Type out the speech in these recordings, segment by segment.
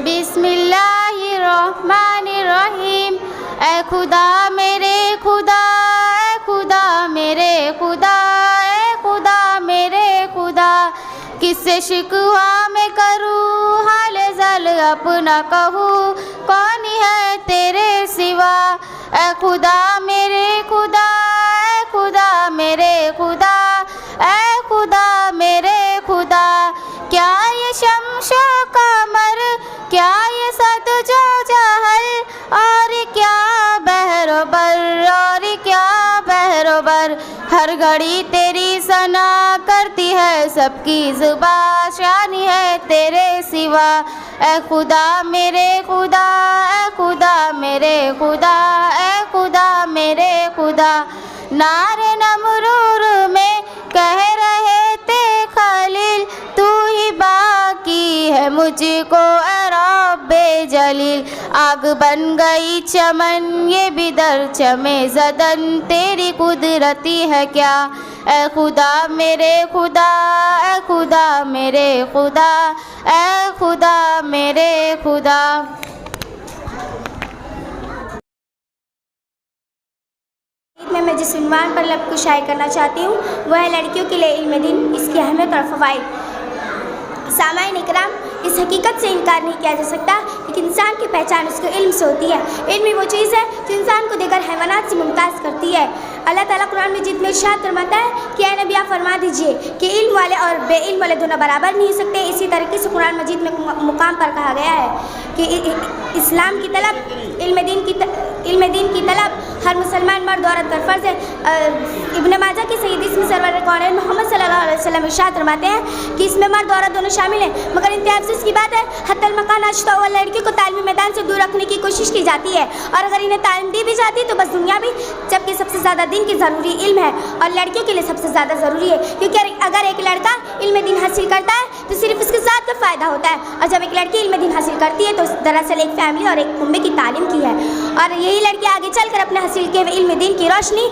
بسم اللہ الرحمن الرحیم۔ اے خدا میرے خدا، اے خدا میرے خدا، اے خدا میرے خدا، کس سے شکوہ میں کروں حال زل اپنا کہوں، کون ہے تیرے سوا۔ اے خدا میرے خدا، اے خدا میرے خدا، اے خدا میرے خدا، کیا یہ شمس و قمر، کیا یہ سد جو جہل، اور کیا بحر و بر، اور کیا بحر و بر، ہر گھڑی تیری ثنا کرتی ہے سب کی زباں، شان ہے تیرے سوا۔ اے خدا میرے خدا، اے خدا میرے خدا، اے خدا میرے خدا، نار نمرور میں کہہ رہے تھے خلیل، تو ہی باقی ہے مجھ کو اے رب جلیل، آگ بن گئی چمن یہ بھی در چمے زدن، تیری قدرتی ہے کیا۔ اے خدا میرے خدا، اے خدا میرے خدا، اے خدا میرے خدا۔ میں جس عنوان پر لب کشائی کرنا چاہتی ہوں وہ ہے لڑکیوں کے لیے علم دین، اس کی اہمیت اور فوائد۔ سامعین اکرام، اس حقیقت سے انکار نہیں کیا جا سکتا کہ انسان کی پہچان اس کے علم سے ہوتی ہے۔ علم ہی وہ چیز ہے جو انسان کو دیگر حیوانات سے ممتاز کرتی ہے۔ اللہ تعالیٰ قرآن مجید میں ارشاد فرماتا ہے کہ اے نبی آپ فرما دیجئے کہ علم والے اور بے علم والے دونوں برابر نہیں ہو سکتے۔ اسی طریقے سے قرآن مجید میں مقام پر کہا گیا ہے کہ اسلام کی طلب، علم دین کی طلب ہر مسلمان مرد عورت پر فرض ہے۔ ابن ماجہ کی صحیح حدیث میں سرور کونین محمد صلی اللہ علیہ وسلم ارشاد فرماتے ہیں کہ اس میں مرد عورت دونوں شامل ہیں، مگر انتہائی افسوس کی بات ہے حتی المکان اشتا ہوا لڑکیوں کو تعلیمی میدان سے دور رکھنے کی کوشش کی جاتی ہے، اور اگر انہیں تعلیم دی بھی جاتی تو بس دنیا بھی، جبکہ سب سے زیادہ دین کی ضروری علم ہے اور لڑکیوں کے لیے سب سے زیادہ ضروری ہے، کیونکہ اگر ایک لڑکا علم دین حاصل کرتا ہے تو صرف اس کے ذات کا فائدہ ہوتا ہے، اور جب ایک لڑکی علم دین حاصل کرتی ہے تو دراصل ایک فیملی اور ایک کنبے کی تعلیم کی ہے، اور یہی لڑکی آگے چل کر اپنے حاصل کیے ہوئے علم دین کی روشنی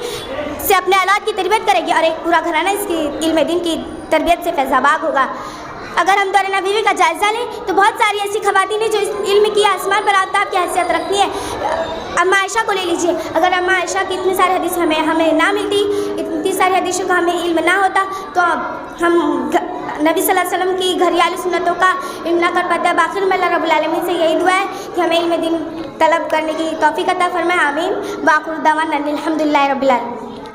سے اپنے اولاد کی تربیت کرے گی، اور ایک پورا گھرانہ اس کی علم دین کی تربیت سے فیض آباد ہوگا۔ اگر ہم دور نبوی کا جائزہ لیں تو بہت ساری ایسی خواتین ہیں جو اس علم کی آسمان پر آفتاب کی حیثیت رکھتی ہیں۔ اماں عائشہ کو لے لیجئے، اگر اماں عائشہ کی اتنی ساری حدیث ہمیں نہ ملتی، اتنی ساری حدیثوں کا ہمیں علم نہ ہوتا تو ہم نبی صلی اللہ علیہ وسلم کی گھریالو سنتوں کا علم نہ کر پاتے۔ اب آخر میں اللہ رب العالمین سے یہی دعا ہے کہ ہمیں علم دین طلب کرنے کی توفیق عطا فرمائے، آمین۔ وآخر دعوانا الحمدللہ رب العالمین۔